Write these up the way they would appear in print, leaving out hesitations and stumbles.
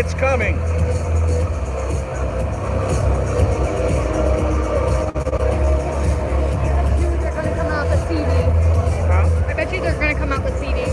It's coming. They're gonna come out with CD. Huh? I bet you they're gonna come out with CD.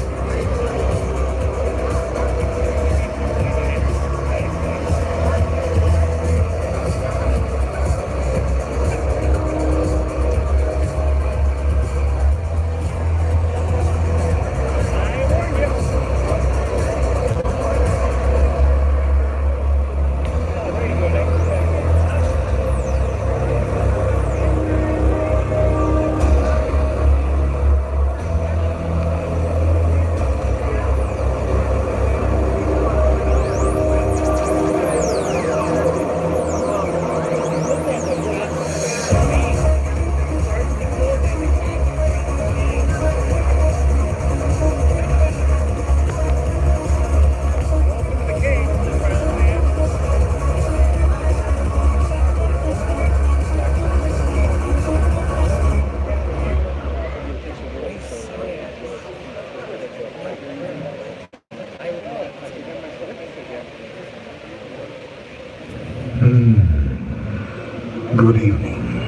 Good evening,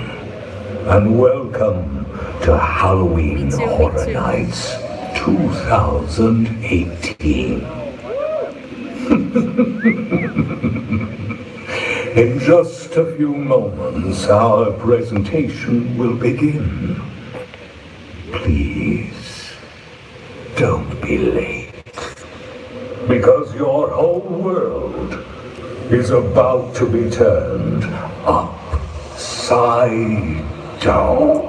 and welcome to Halloween Horror Nights 2018. In just a few moments, our presentation will begin. Please, don't be late, because your whole world is about to be turned upside down.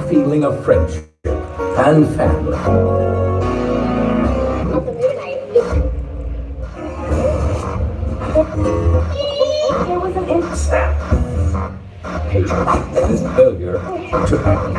Feeling of friendship and family. There was an Snap. Patience is failure to act.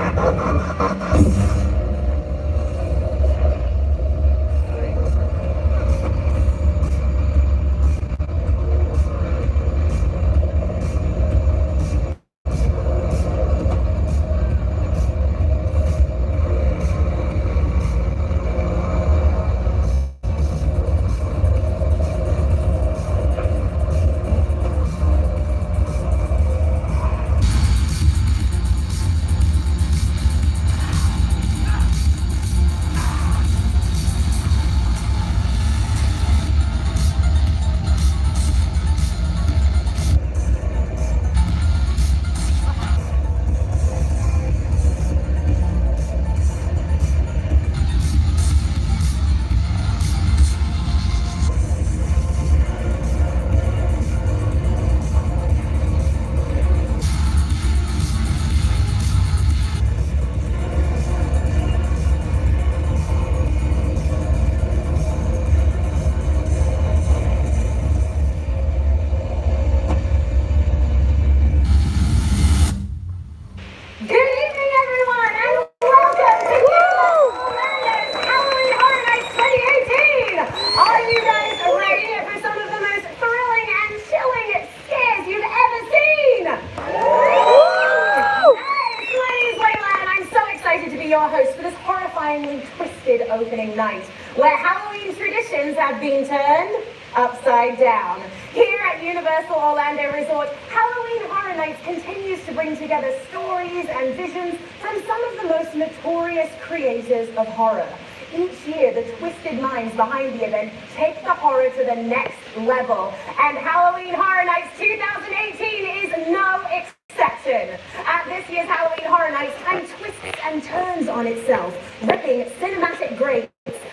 opening night, where Halloween traditions have been turned upside down. Here at Universal Orlando Resort, Halloween Horror Nights continues to bring together stories and visions from some of the most notorious creators of horror. Each year, the twisted minds behind the event take the horror to the next level, and Halloween Horror Nights 2018 is no exception. At this year's Halloween Horror Nights, time twists and turns on itself, ripping cinematic greats,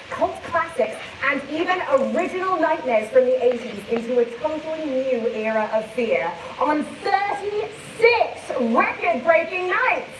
cult classics, and even original nightmares from the 80s into a totally new era of fear on 36 record-breaking nights.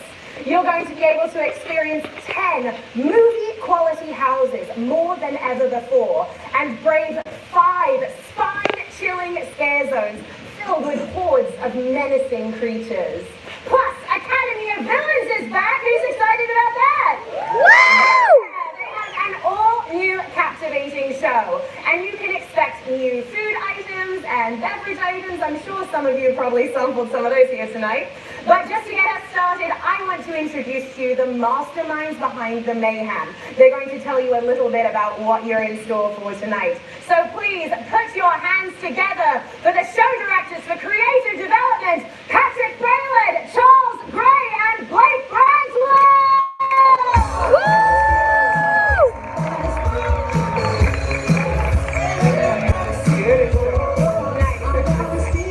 You're going to be able to experience 10 movie-quality houses, more than ever before, and brave 5 spine-chilling scare zones filled with hordes of menacing creatures. Plus, Academy of Villains is back. Who's excited about that? Woo! They have an all-new captivating show, and you can expect new food items and beverage items. I'm sure some of you probably sampled some of those here tonight. But just to get us started, I want to introduce to you the masterminds behind the mayhem. They're going to tell you a little bit about what you're in store for tonight. So please put your hands together for the show directors for creative development, Patrick Braylard, Charles Gray, and Blake Branswell!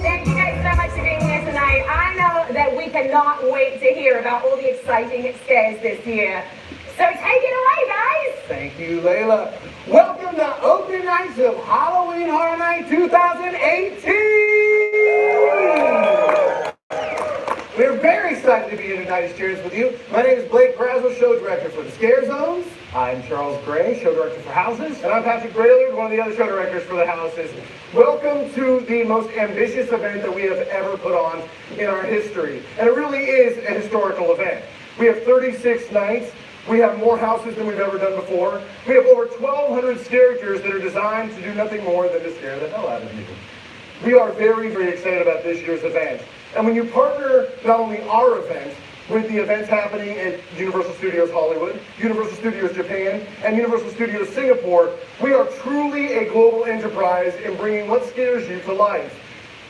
Thank you guys so much for being here tonight. I know that we cannot wait to hear about all the exciting scares this year. So take it away, guys! Thank you, Layla. Welcome to opening nights of Halloween Horror Night 2018! We're very excited to be here tonight to share this with you. My name is Blake Branswell, show director for the Scare Zones. I'm Charles Gray, show director for Houses. And I'm Patrick Braylard, one of the other show directors for the Houses. Welcome to the most ambitious event that we have ever put on in our history. And it really is a historical event. We have 36 nights. We have more houses than we've ever done before. We have over 1,200 characters that are designed to do nothing more than to scare the hell out of you. We are very, very excited about this year's event. And when you partner not only our event with the events happening at Universal Studios Hollywood, Universal Studios Japan, and Universal Studios Singapore, we are truly a global enterprise in bringing what scares you to life.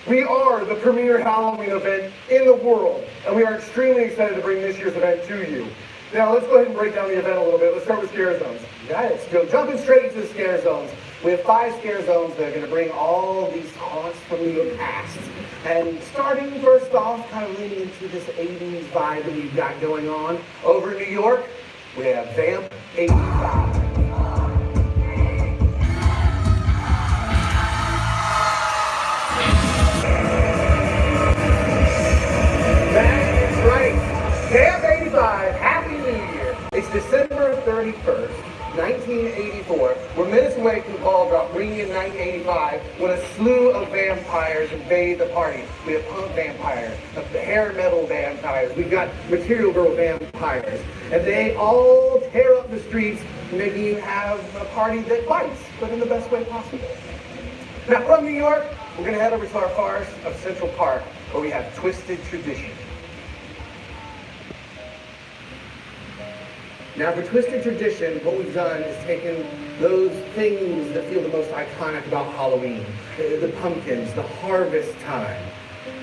We are the premier Halloween event in the world, and we are extremely excited to bring this year's event to you. Now, let's go ahead and break down the event a little bit. Let's start with Scare Zones. Got it. So jumping straight into the Scare Zones. We have 5 Scare Zones that are going to bring all these haunts from your past. And starting first off, kind of leaning into this 80s vibe that we've got going on. Over in New York, we have Vamp 85. That is right. Vamp 85, Happy New Year. It's December 31st. 1984, we're minutes away from the ball drop, bringing in 1985, when a slew of vampires invade the party. We have punk vampires, the hair metal vampires, we've got Material Girl vampires, and they all tear up the streets, making you have a party that bites, but in the best way possible. Now from New York, we're going to head over to our forest of Central Park, where we have Twisted Tradition. Now for Twisted Tradition, what we've done is taken those things that feel the most iconic about Halloween, the pumpkins, the harvest time,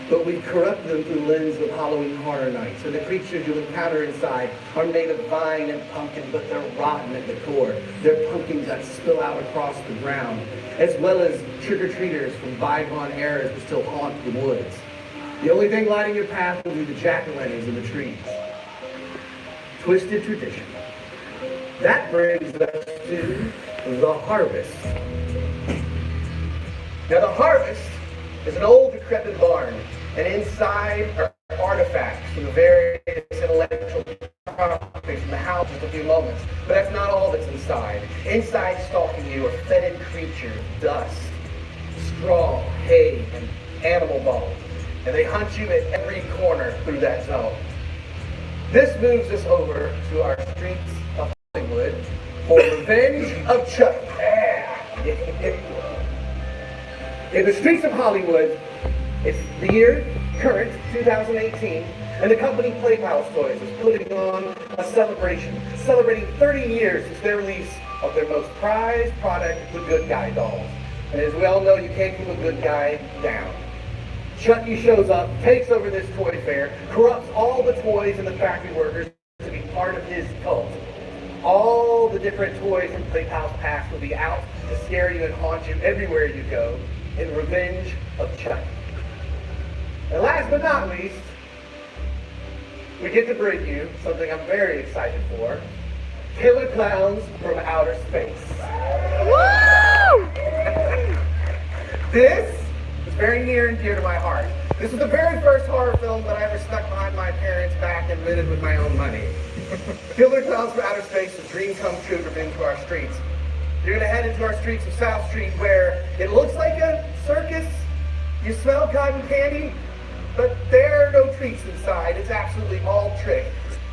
but we've corrupted them through the lens of Halloween Horror Nights. So the creatures you'll encounter inside are made of vine and pumpkin, but they're rotten at the core. They're pumpkins that spill out across the ground, as well as trick-or-treaters from bygone eras that still haunt the woods. The only thing lighting your path will be the jack-o'-lanterns in the trees. Twisted Tradition. That brings us to the harvest. Now the harvest is an old decrepit barn, and inside are artifacts from the various intellectual properties from the house in a few moments. But that's not all that's inside. Inside stalking you are fetid creatures, dust, straw, hay, and animal bones. And they hunt you at every corner through that zone. This moves us over to our streets of Hollywood for Revenge of Chuck. In the streets of Hollywood, it's the year current, 2018, and the company Playhouse Toys is putting on a celebration, celebrating 30 years since their release of their most prized product, the Good Guy dolls. And as we all know, you can't keep a good guy down. Chucky shows up, takes over this toy fair, corrupts all the toys and the factory workers to be part of his cult. All the different toys from Playhouse Past will be out to scare you and haunt you everywhere you go in Revenge of Chucky. And last but not least, we get to bring you something I'm very excited for. Killer Clowns from Outer Space. Woo! This is very near and dear to my heart. This was the very first horror film that I ever stuck behind my parents' back and rented with my own money. Killer Clowns from Outer Space, a dream come true to bring to our streets. You're going to head into our streets of South Street where it looks like a circus. You smell cotton candy, but there are no treats inside. It's absolutely all trick.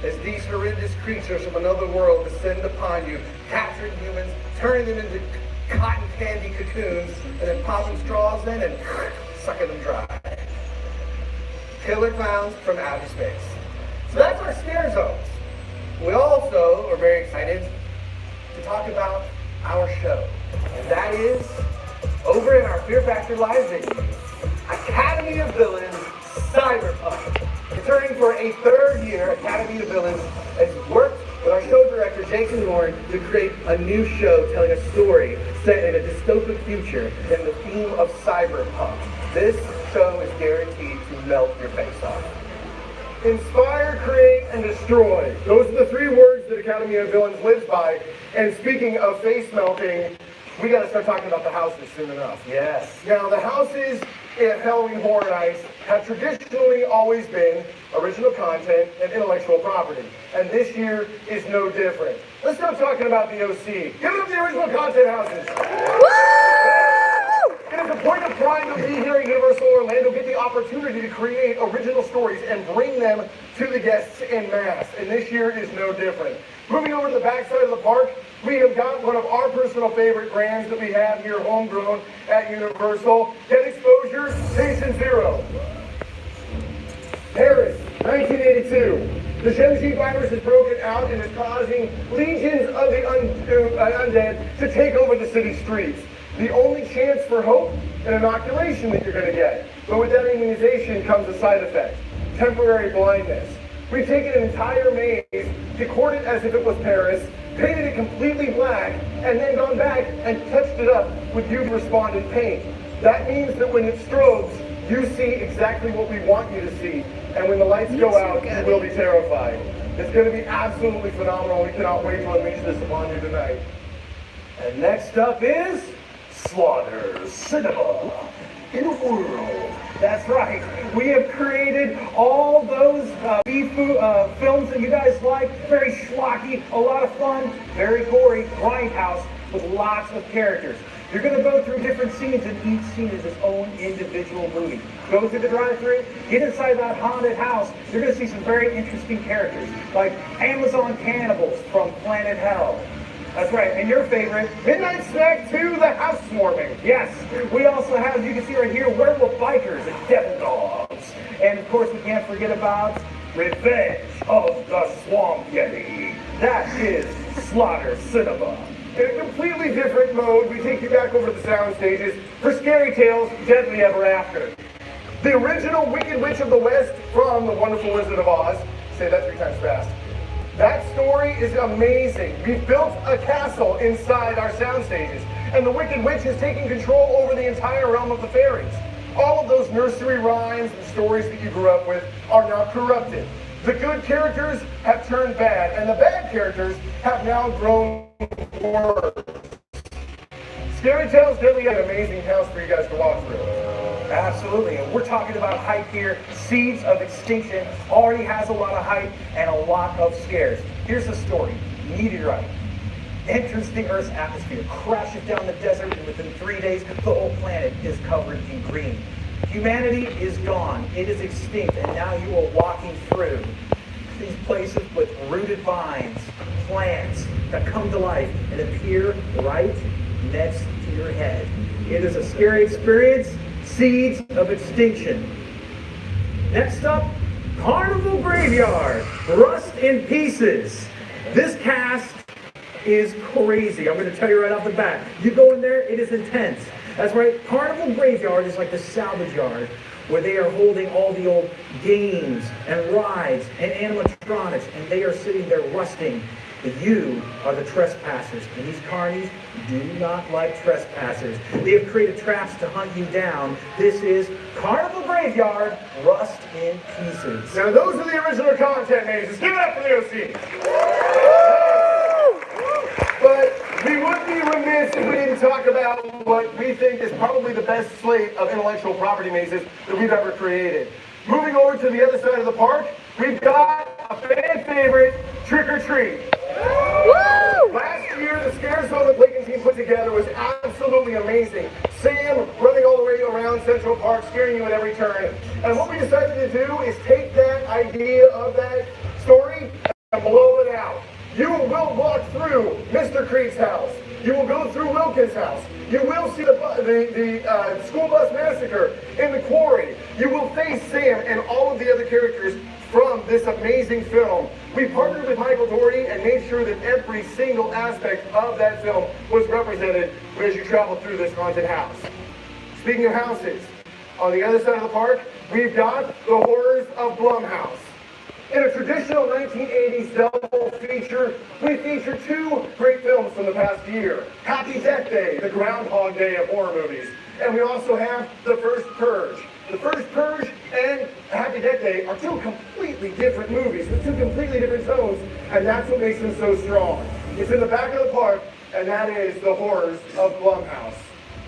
As these horrendous creatures from another world descend upon you, capturing humans, turning them into cotton candy cocoons and then popping straws in and sucking them dry. Killer clowns from outer space. So that's our scare zones. We also are very excited to talk about our show. And that is over in our Fear Factor Live venue, Academy of Villains Cyberpunk. Returning for a third year, Academy of Villains has worked with our show director, Jason Horn, to create a new show telling a story set in a dystopic future in the theme of cyberpunk. This show is guaranteed to melt your face off. Inspire, create, and destroy. Those are the three words that Academy of Villains lives by. And speaking of face melting, we got to start talking about the houses soon enough. Yes. Now, the houses at Halloween Horror Nights have traditionally always been original content and intellectual property. And this year is no different. Let's start talking about the OC. Give them the original content houses. It is a point of pride to be here at Universal Orlando, get the opportunity to create original stories and bring them to the guests en masse. And this year is no different. Moving over to the backside of the park, we have got one of our personal favorite brands that we have here, homegrown at Universal. Get exposure, Station Zero. Paris, 1982. The Shang-Chi virus has broken out and is causing legions of the undead to take over the city streets. The only chance for hope, an inoculation that you're going to get. But with that immunization comes a side effect, temporary blindness. We've taken an entire maze, decored it as if it was Paris, painted it completely black, and then gone back and touched it up with UV-respondent paint. That means that when it strobes, you see exactly what we want you to see. And when the lights go out, you will be terrified. It's going to be absolutely phenomenal. We cannot wait to unleash this upon you tonight. And next up is Slaughter Cinema in a World. That's right. We have created all those films that you guys like. Very schlocky, a lot of fun, very gory, grindhouse with lots of characters. You're going to go through different scenes, and each scene is its own individual movie. Go through the drive-thru, get inside that haunted house. You're going to see some very interesting characters, like Amazon cannibals from Planet Hell. That's right, and your favorite, Midnight Snack 2, the House Swarming. Yes, we also have, as you can see right here, werewolf bikers and devil dogs. And of course, we can't forget about Revenge of the Swamp Yeti. That is Slaughter Cinema. In a completely different mode, we take you back over the sound stages for Scary Tales, Deadly Ever After. The original Wicked Witch of the West from The Wonderful Wizard of Oz. Say that 3 times fast. That story is amazing. We've built a castle inside our sound stages, and the Wicked Witch is taking control over the entire realm of the fairies. All of those nursery rhymes and stories that you grew up with are now corrupted. The good characters have turned bad, and the bad characters have now grown worse. Scary Tales Deadly, an amazing house for you guys to walk through. Absolutely, and we're talking about hype here. Seeds of Extinction already has a lot of hype and a lot of scares. Here's the story. Meteorite enters the Earth's atmosphere, crashes down the desert, and within 3 days, the whole planet is covered in green. Humanity is gone. It is extinct, and now you are walking through these places with rooted vines, plants that come to life and appear right next to your head. It is a scary experience. Seeds of Extinction. Next up, Carnival Graveyard, Rust in Pieces. This cast is crazy. I'm going to tell you right off the bat. You go in there, it is intense. That's right, Carnival Graveyard is like the salvage yard where they are holding all the old games and rides and animatronics, and they are sitting there rusting. But you are the trespassers, and these carnies do not like trespassers. They have created traps to hunt you down. This is Carnival Graveyard, Rust in Pieces. Now those are the original content mazes. Give it up for the OC. But we would be remiss if we didn't talk about what we think is probably the best slate of intellectual property mazes that we've ever created. Moving over to the other side of the park, we've got a fan favorite, Trick or Treat. Woo! Last year, the scare zone that Blake and team put together was absolutely amazing. Sam running all the way around Central Park, scaring you at every turn. And what we decided to do is take that idea of that story and blow it out. You will walk through Mr. Creed's house, You will go through Wilkins' house. You will see the school bus massacre in the quarry. You will face Sam and all of the other characters from this amazing film. We partnered with Michael Dougherty and made sure that every single aspect of that film was represented as you travel through this haunted house. Speaking of houses, on the other side of the park, we've got the Horrors of Blumhouse. In a traditional 1980s double feature, we feature two great films from the past year. Happy Death Day, the Groundhog Day of horror movies. And we also have The First Purge. The First Purge and Happy Death Day are two completely different movies with two completely different tones, and that's what makes them so strong. It's in the back of the park, and that is The Horrors of Blumhouse.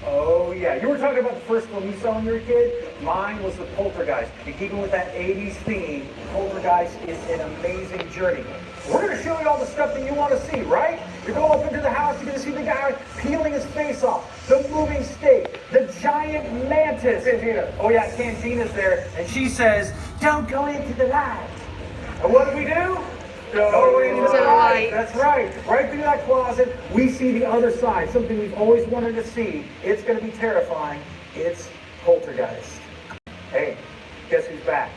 Oh yeah, you were talking about the first film you saw when you were a kid? Mine was the Poltergeist. And keeping with that 80s theme, Poltergeist is an amazing journey. We're going to show you all the stuff that you want to see, right? You go up into the house, you're going to see the guy peeling his face off, the moving steak, the giant mantis. Cantina. Oh yeah, Cantina's there, and she says, "Don't go into the light." And what do? Go into the light. That's right. Right through that closet, we see the other side, something we've always wanted to see. It's going to be terrifying. It's Poltergeist. Hey, guess who's back?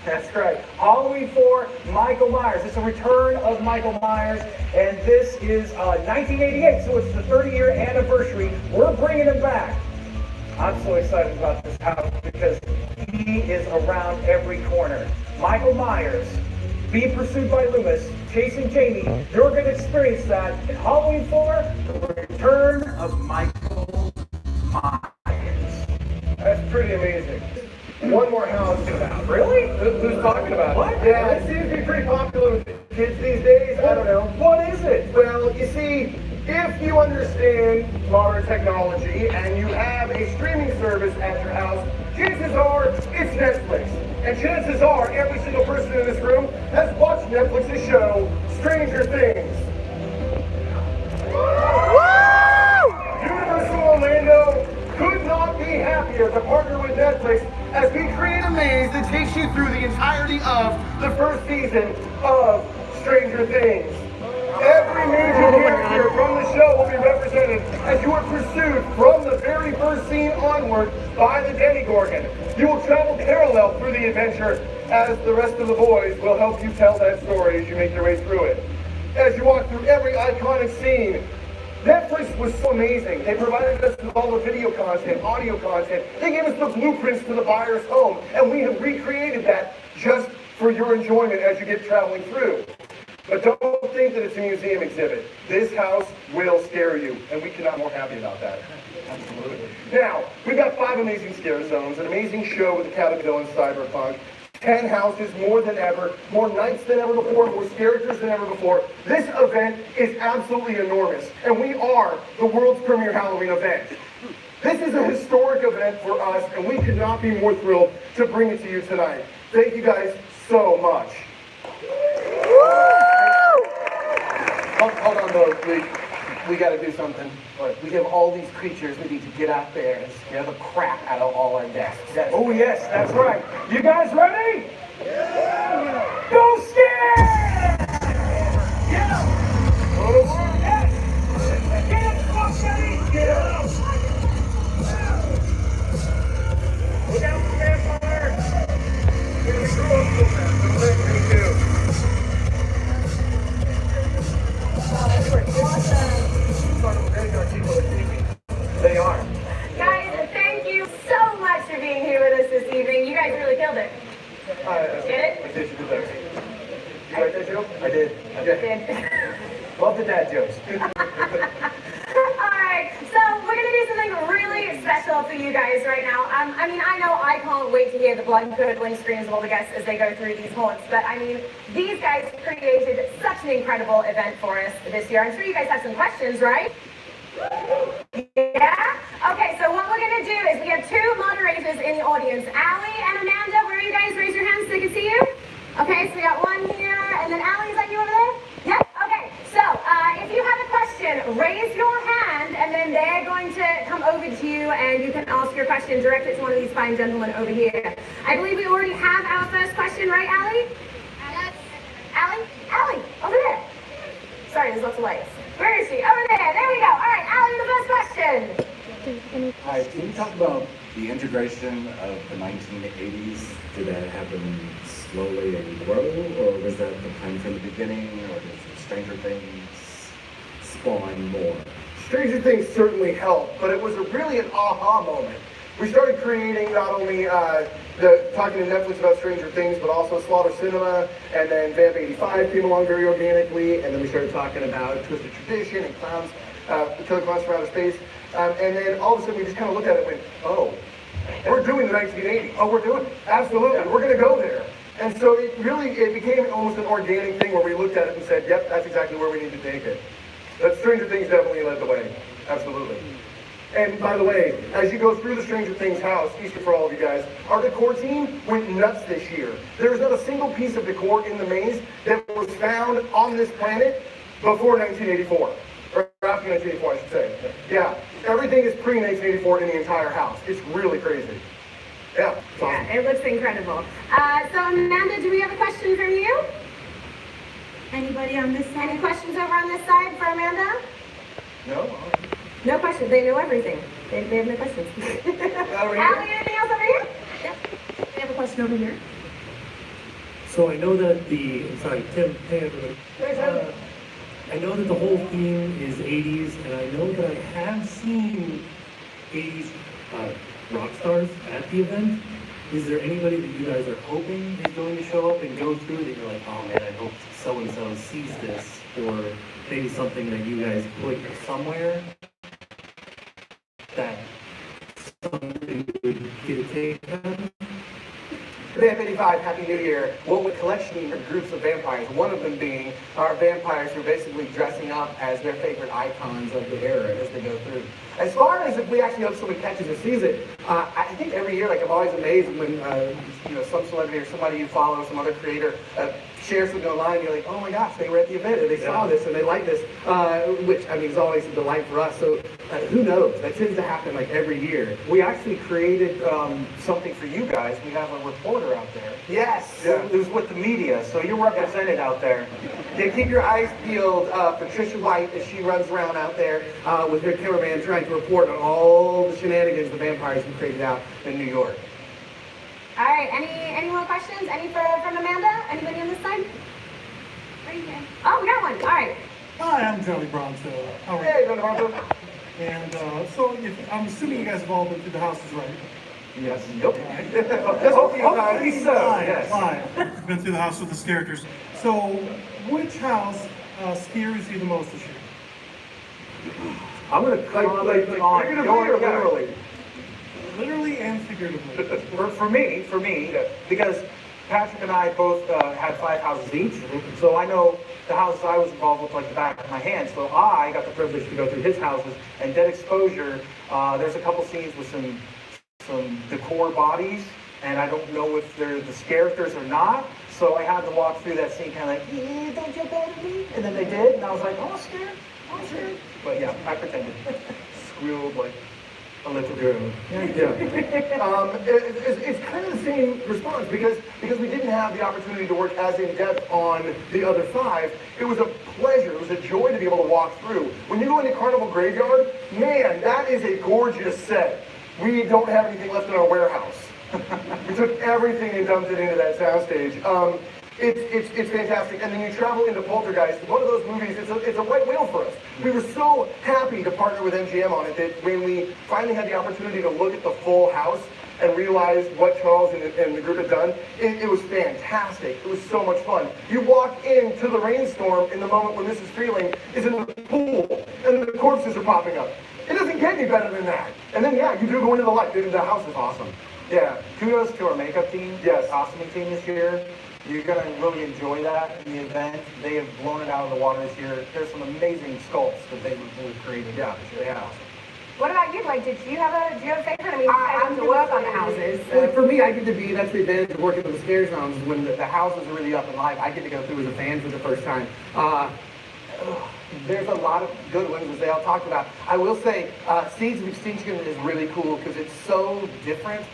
That's right. Halloween 4, Michael Myers. It's a return of Michael Myers, and this is 1988, so it's the 30-year anniversary. We're bringing him back. I'm so excited about this house because he is around every corner. Michael Myers, being pursued by Loomis, chasing Jamie. You're going to experience that in Halloween 4, the return of Michael Myers. That's pretty amazing. One more house is out. Really? Who's talking about it? What? Yeah, it seems to be pretty popular with kids these days. I don't know. What is it? Well, you see, if you understand modern technology and you have a streaming service at your house, chances are it's Netflix. And chances are every single person in this room has watched Netflix's show, Stranger Things. Universal Orlando could not be happier to partner with Netflix as we create a maze that takes you through the entirety of the first season of Stranger Things. Every major character from the show will be represented as you are pursued from the very first scene onward by the Demogorgon. You will travel parallel through the adventure as the rest of the boys will help you tell that story as you make your way through it. As you walk through every iconic scene, Netflix was so amazing. They provided us with all the video content, audio content. They gave us the blueprints to the buyer's home, and we have recreated that just for your enjoyment as you get traveling through. But don't think that it's a museum exhibit. This house will scare you, and we cannot be more happy about that. Absolutely. Now, we've got 5 amazing scare zones, an amazing show with the cabin villain Cyberpunk, 10 houses, more than ever, more nights than ever before, more characters than ever before. This event is absolutely enormous, and we are the world's premier Halloween event. This is a historic event for us, and we could not be more thrilled to bring it to you tonight. Thank you guys so much. Hold on, though. We got to do something. We have all these creatures. We need to get out there and scare the crap out of all our guests. Oh yes, that's right. You guys ready? Yeah. Go scare! Get up! Get up, Foxy! Get up! Look out for the vampire! We're going to grow up so fast. That's what we're going to do. They are. Guys, thank you so much for being here with us this evening. You guys really killed it. Get it? I did. You did that. You like that joke? I did. Did. Love the dad jokes. Alright, so we're going to do something really special for you guys right now. I know I can't wait to hear the blood-curdling screams of all the guests as they go through these haunts, but these guys created such an incredible event for us this year. I'm sure you guys have some questions, right? Yeah? Okay, so what we're going to do is we have 2 moderators in the audience. Allie and Amanda, where are you guys? Raise your hands so they can see you. Okay, so we got one here, and then Allie, is that you over there? Yeah? Okay, so if you have a question, raise your hand, and then they're going to come over to you, and you can ask your question, direct it to one of these fine gentlemen over here. I believe we already have our first question, right, Allie? Yes. Allie? Allie, over there. Sorry, there's lots of lights. Where is she? Over there. There we go. All right, Allie, the first question. Hi, can you talk about the integration of the 1980s? Did that happen slowly and grow, or was that the plan from the beginning, or did Stranger Things spawn more? Stranger Things certainly helped, but it was really an aha moment. We started creating not only talking to Netflix about Stranger Things, but also Slaughter Cinema, and then Vamp 85 came along very organically, and then we started talking about Twisted Tradition and Clowns, Killer Clowns from Outer Space, and then all of a sudden we just kind of looked at it and went, oh, we're doing the 1980s. Oh, we're doing it. Absolutely. We're going to go there. And so it became almost an organic thing where we looked at it and said, yep, that's exactly where we need to take it. But Stranger Things definitely led the way. Absolutely. And by the way, as you go through the Stranger Things house, Easter for all of you guys, our decor team went nuts this year. There's not a single piece of decor in the maze that was found on this planet before 1984. Or after 1984, I should say. Yeah, everything is pre-1984 in the entire house. It's really crazy. Yeah, it's awesome. Yeah, it looks incredible. So Amanda, do we have a question from you? Anybody on this side? Any questions over on this side for Amanda? No? No questions. They know everything. They have no questions. Allie, anything else over here? Yep. We have a question over here. So I know that Tim, hey everybody. I know that the whole theme is 80s, and I know that I have seen 80s rock stars at the event. Is there anybody that you guys are hoping is going to show up and go through that you're like, oh man, I hope so-and-so sees this, or maybe something that you guys put somewhere that something would get a take on? Vamp 85, Happy New Year. What we're collecting are groups of vampires, one of them being our vampires who are basically dressing up as their favorite icons of the era as they go through. As far as if we actually hope somebody catches or sees it, I think every year, like I'm always amazed when some celebrity or somebody you follow, some other creator, shares something online, you're like, oh my gosh, they were at the event and they saw this and they like this, which I mean is always a delight for us. So who knows? That tends to happen like every year. We actually created something for you guys. We have a reporter out there. Yes. Who's with the media, so you're represented out there. Yeah, keep your eyes peeled for Tricia White as she runs around out there with her cameraman trying to report on all the shenanigans the vampires have created out in New York. All right, any more questions? Any from Amanda? Anybody on this side? Right here. Oh, we got one. All right. Hi, I'm Joey Bronzo. How are you? Hey, Brother Bronzo. And I'm assuming you guys have all been through the houses, right? Yes. Yep. Hopefully so. Yes. Fine. Been through the house with the characters. So, which house scares you the most this year? I'm gonna literally. Literally and figuratively. For me, because Patrick and I both had 5 houses each, so I know the houses I was involved with like the back of my hand. So I got the privilege to go through his houses. And Dead Exposure, there's a couple scenes with some decor bodies, and I don't know if they're the characters or not. So I had to walk through that scene kind of like, don't jump out at me. And then they did, and I was like, oh, I'm scared. But yeah, I pretended. Squealed like a little girl. Yeah. It's kind of the same response because we didn't have the opportunity to work as in depth on the other 5. It was a pleasure. It was a joy to be able to walk through. When you go into Carnival Graveyard, man, that is a gorgeous set. We don't have anything left in our warehouse. We took everything and dumped it into that soundstage. It's fantastic. And then you travel into Poltergeist. One of those movies, it's a white whale for us. We were so happy to partner with MGM on it that when we finally had the opportunity to look at the full house and realize what Charles and the group had done, it was fantastic. It was so much fun. You walk into the rainstorm in the moment when Mrs. Freeling is in the pool and the corpses are popping up. It doesn't get any better than that. And then, yeah, you do go into the light. The house is awesome. Yeah. Kudos to our makeup team, yes, costuming team this year. You're going to really enjoy that in the event. They have blown it out of the water this year. There's some amazing sculpts that they've created. Yeah, yeah. What about you, Blake? Do you have a favorite? I mean, I have to work on the houses. Well, for me, I get to be, that's the advantage of working with the scare zones. When the houses are really up and live, I get to go through as a fan for the first time. There's a lot of good ones, as they all talked about. I will say, Seeds of Extinction is really cool because it's so different.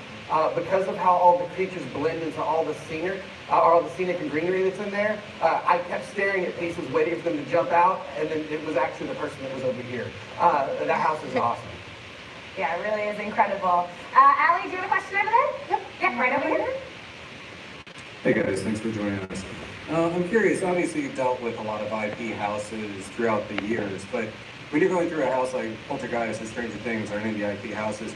because of how all the creatures blend into all the scenery, all the scenic and greenery that's in there, I kept staring at pieces, waiting for them to jump out, and then it was actually the person that was over here. That house is awesome. Yeah, it really is incredible. Allie, do you have a question over there? Yep. Yeah, right over here. Hey guys, thanks for joining us. I'm curious, obviously you've dealt with a lot of IP houses throughout the years, but when you're going through a house like Poltergeist or Stranger Things or any of the IP houses,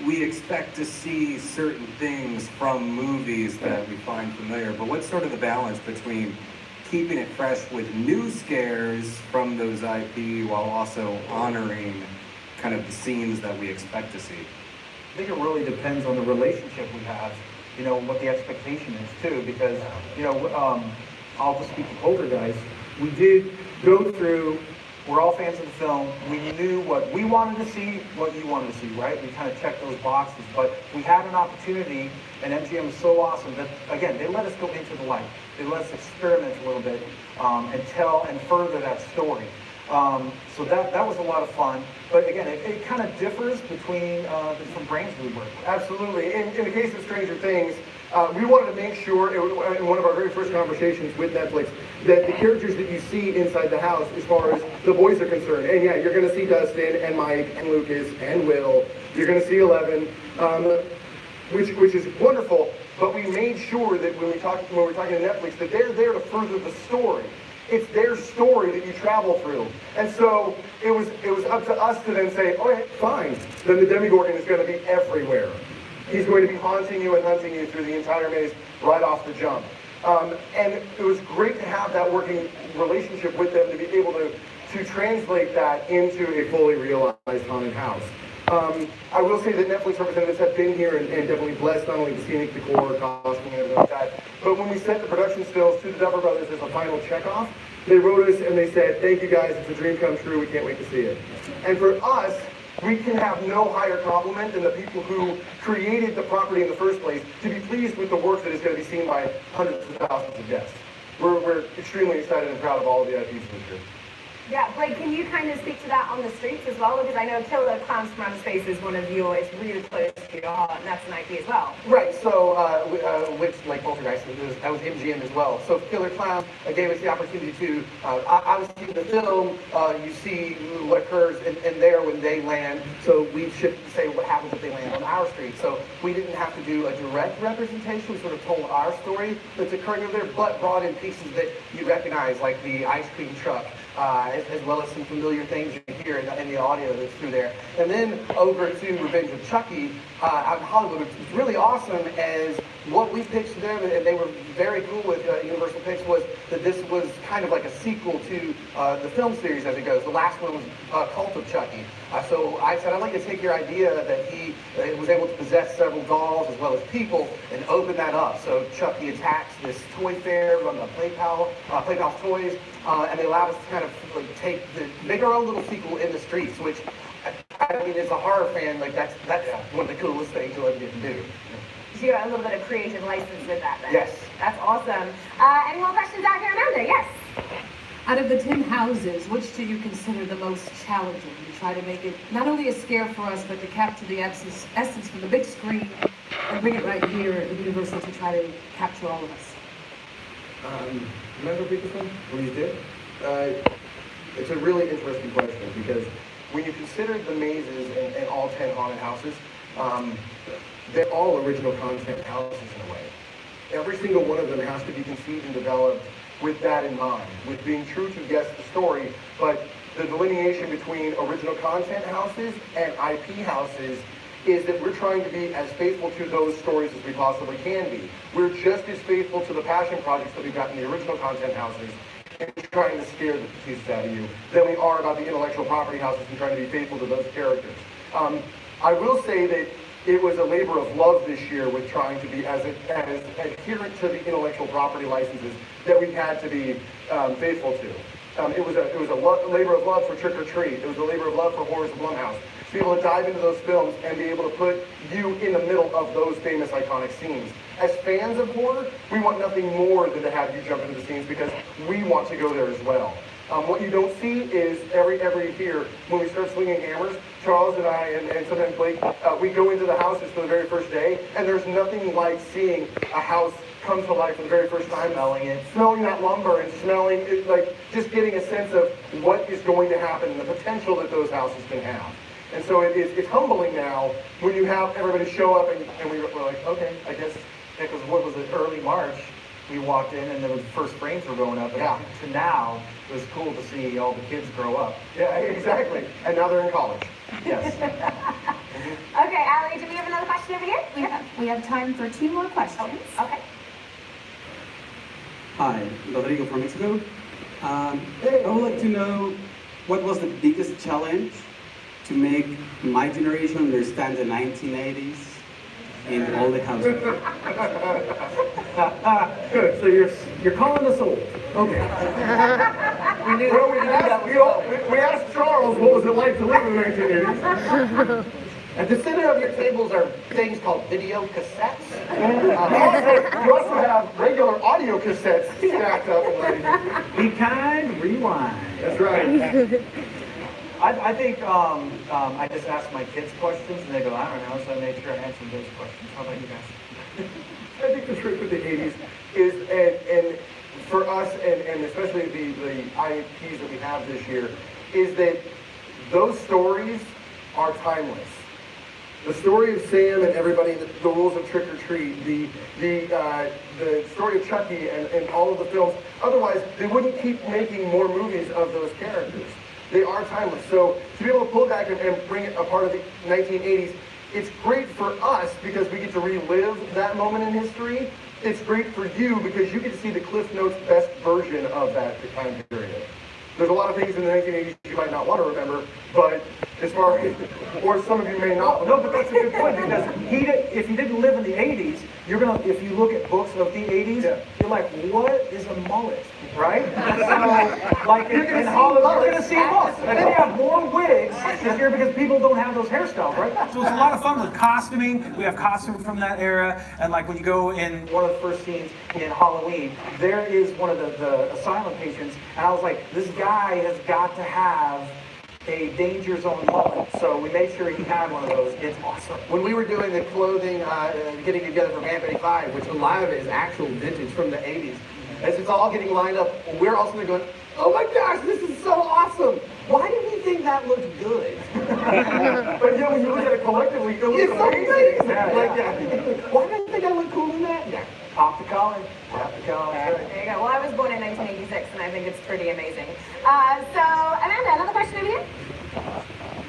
we expect to see certain things from movies that we find familiar, but what's sort of the balance between keeping it fresh with new scares from those IP while also honoring kind of the scenes that we expect to see? I think it really depends on the relationship we have, you know, what the expectation is too, because, you know, I'll just speak to Poltergeist. We did go through, we're all fans of the film, we knew what we wanted to see, what you wanted to see, right? We kind of checked those boxes, but we had an opportunity, and MGM is so awesome that, again, they let us go into the light. They let us experiment a little bit and tell and further that story. So that was a lot of fun. But again, it kind of differs between the different brands we work with. Absolutely. In the case of Stranger Things, we wanted to make sure, in one of our very first conversations with Netflix, that the characters that you see inside the house, as far as the boys are concerned, and yeah, you're going to see Dustin and Mike and Lucas and Will, you're going to see Eleven, which is wonderful, but we made sure that when we're talking to Netflix, that they're there to further the story. It's their story that you travel through. And so it was up to us to then say, all right, fine, then the Demogorgon is going to be everywhere. He's going to be haunting you and hunting you through the entire maze right off the jump. And it was great to have that working relationship with them to be able to translate that into a fully realized haunted house. I will say that Netflix representatives have been here and definitely blessed not only the scenic decor, costuming, and everything like that, but when we sent the production stills to the Duffer Brothers as a final checkoff, they wrote us and they said, thank you guys, it's a dream come true, we can't wait to see it. And for us, we can have no higher compliment than the people who created the property in the first place to be pleased with the work that is going to be seen by hundreds of thousands of guests. We're extremely excited and proud of all of the IPs this year. Yeah, Blake, can you kind of speak to that on the streets as well? Because I know Killer Clowns from Outer Space is one of yours, really close to your heart, and that's an IP as well. Right, so which, like Poltergeist, that was MGM as well. So Killer Clown gave us the opportunity to, obviously in the film, you see what occurs in there when they land. So we should say what happens if they land on our street. So we didn't have to do a direct representation. We sort of told our story that's occurring over there, but brought in pieces that you recognize, like the ice cream truck. As well as some familiar things you hear in the audio that's through there. And then over to Revenge of Chucky out in Hollywood, which was really awesome as what we pitched to them, and they were very cool with Universal Picks, was that this was kind of like a sequel to the film series as it goes. The last one was Cult of Chucky. So I said, I'd like to take your idea that he was able to possess several dolls as well as people and open that up. So Chucky attacks this toy fair run by Playpal's Toys, and they allowed us to kind of make our own little sequel in the streets, which, I mean, as a horror fan, like that's one of the coolest things you'll ever get to do. So you got a little bit of creative license with that then? Yes. That's awesome. Any more questions out here, Amanda? Yes. Out of the 10 houses, which do you consider the most challenging? You try to make it not only a scare for us, but to capture the essence from the big screen and bring it right here at Universal to try to capture all of us. Remember repeat this one? What you did? It's a really interesting question because when you consider the mazes and all 10 haunted houses, they're all original content houses in a way. Every single one of them has to be conceived and developed with that in mind, with being true to guess the story, but the delineation between original content houses and IP houses is that we're trying to be as faithful to those stories as we possibly can be. We're just as faithful to the passion projects that we've got in the original content houses and trying to scare the pieces out of you than we are about the intellectual property houses and trying to be faithful to those characters. I will say that it was a labor of love this year with trying to be as adherent to the intellectual property licenses that we had to be faithful to. It was a labor of love for Trick or Treat. It was a labor of love for Horrors of Blumhouse. To be able to dive into those films and be able to put you in the middle of those famous iconic scenes. As fans of horror, we want nothing more than to have you jump into the scenes because we want to go there as well. What you don't see is every year when we start swinging hammers, Charles and I and sometimes Blake, we go into the houses for the very first day, and there's nothing like seeing a house come to life for the very first time. Smelling that lumber and smelling it, like just getting a sense of what is going to happen and the potential that those houses can have. And so it's humbling now when you have everybody show up and we're like, okay, I guess, because what was it, early March, we walked in and the first frames were going up. And to now, it was cool to see all the kids grow up. Yeah, exactly. And now they're in college. Yes. Okay, Allie, do we have another question over here? We have time for 2 more questions. Okay. Hi, Rodrigo from Mexico. I would like to know what was the biggest challenge to make my generation understand the 1980s in all the houses. So you're calling us old. Okay. We asked Charles what was it like to live in the 1980s. At the center of your tables are things called video cassettes. You also have regular audio cassettes stacked up and ready. Be kind, rewind. That's right. I think I just asked my kids questions and they go, I don't know, so I made sure I answered those questions. How about you guys? I think the trick with the 80s is, and for us, and especially the IPs that we have this year, is that those stories are timeless. The story of Sam and everybody, the rules of Trick or Treat, the story of Chucky and all of the films, otherwise they wouldn't keep making more movies of those characters. They are timeless. So to be able to pull back and bring it a part of the 1980s, it's great for us because we get to relive that moment in history. It's great for you because you get to see the Cliff Notes best version of that time period. There's a lot of things in the 1980s you might not want to remember, but as far as, or some of you may not. No, but that's a good point because if you didn't live in the 80s, if you look at books of the 80s, you're like, what is a mullet, right? So, like in Hollywood, you're going to see mullets. And then they have more wigs this year because people don't have those hairstyles, right? So it's a lot of fun with costuming. We have costumes from that era, and like when you go in one of the first scenes in Halloween, there is one of the asylum patients, and I was like, this guy has got to have a danger zone mullet, so we made sure he had one of those. It's awesome. When we were doing the clothing, getting together for Vamp 85, which a lot of it is actual vintage from the 80s, as it's all getting lined up, we're also going, oh my gosh, this is so awesome! Why did we think that looked good? But yeah, when you look at it collectively, it looks amazing! Why did I think I looked cool in that? Yeah. Pop the collar. Pop the collar. There you go. Well, I was born in 1986, and I think it's pretty amazing. So, Amanda, another question over here?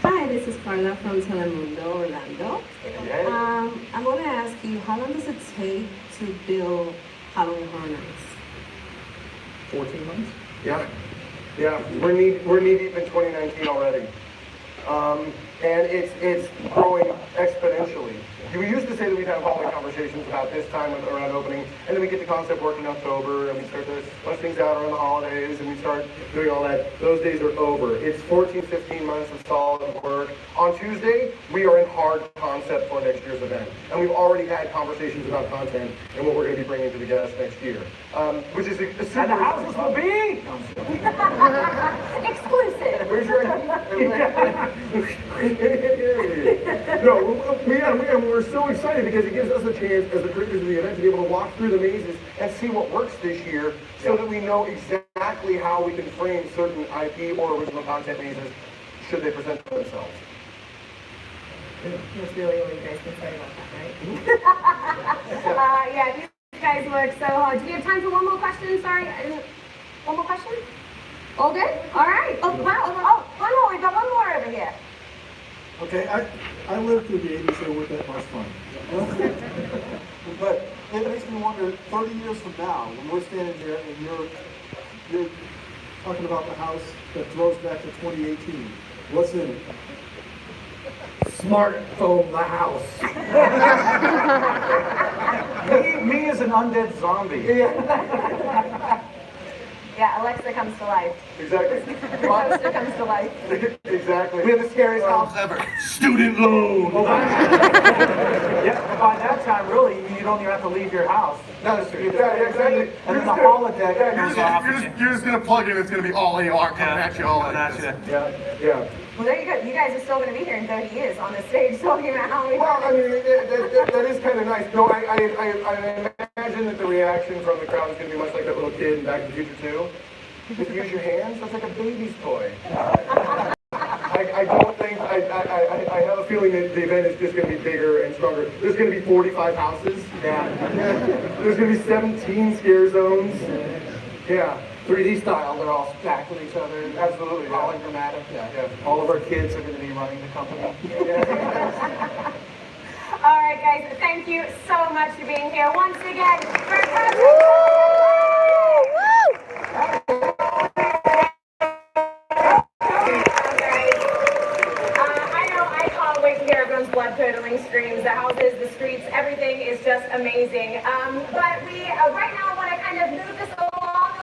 Hi, this is Carla from Telemundo, Orlando. I want to ask you, how long does it take to build Halloween Horror Nights? 14 months? Yeah. We're knee deep in 2019 already. And it's growing exponentially. We used to say that we'd have hallway conversations about this time around opening, and then we get the concept work in October, and we start to push things out around the holidays, and we start doing all that. Those days are over. It's 14, 15 months of solid work. On Tuesday, we are in hard concept for next year's event, and we've already had conversations about content and what we're going to be bringing to the guests next year, which is a super. And the houses will be exclusive. Where's your No, we're so excited because it gives us a chance as the creators of the event to be able to walk through the mazes and see what works this year so that we know exactly how we can frame certain IP or original content mazes should they present themselves. That's really what you guys can say about that, right? Yeah, you guys work so hard. Do we have time for one more question? Sorry. One more question? All good? All right. Oh, wow. Oh, one more. We've got one more over here. Okay, I lived through the 80s, so it wasn't that much fun. But it makes me wonder, 30 years from now, when we're standing there and you're talking about the house that throws back to 2018, what's in it? Smartphone the house. me as an undead zombie. Yeah, Yeah, Alexa comes to life. Exactly. Poster comes to life. Exactly. We have the scariest house ever. Student loan. Yeah, and by that time, really, you don't even have to leave your house. No, that's true. Yeah, exactly. And then the holodeck goes off. You're just gonna plug in. It's gonna be all AR coming at you all Coming like at this. you. Yeah. Well, there you go. You guys are still going to be here in 30 years on the stage talking about Halloween. Well, I mean, that is kind of nice. No, I imagine that the reaction from the crowd is going to be much like that little kid in Back to the Future 2. Just use your hands. That's like a baby's toy. I don't think, I have a feeling that the event is just going to be bigger and stronger. There's going to be 45 houses. Yeah. There's going to be 17 scare zones. Yeah. 3D style, they're all stacked with each other. Absolutely, yeah. All dramatic. Yeah. All of our kids are going to be running the company. All right, guys, thank you so much for being here once again. I know I can't wait to hear everyone's blood-curdling screams. The houses, the streets, everything is just amazing. But we right now want to kind of move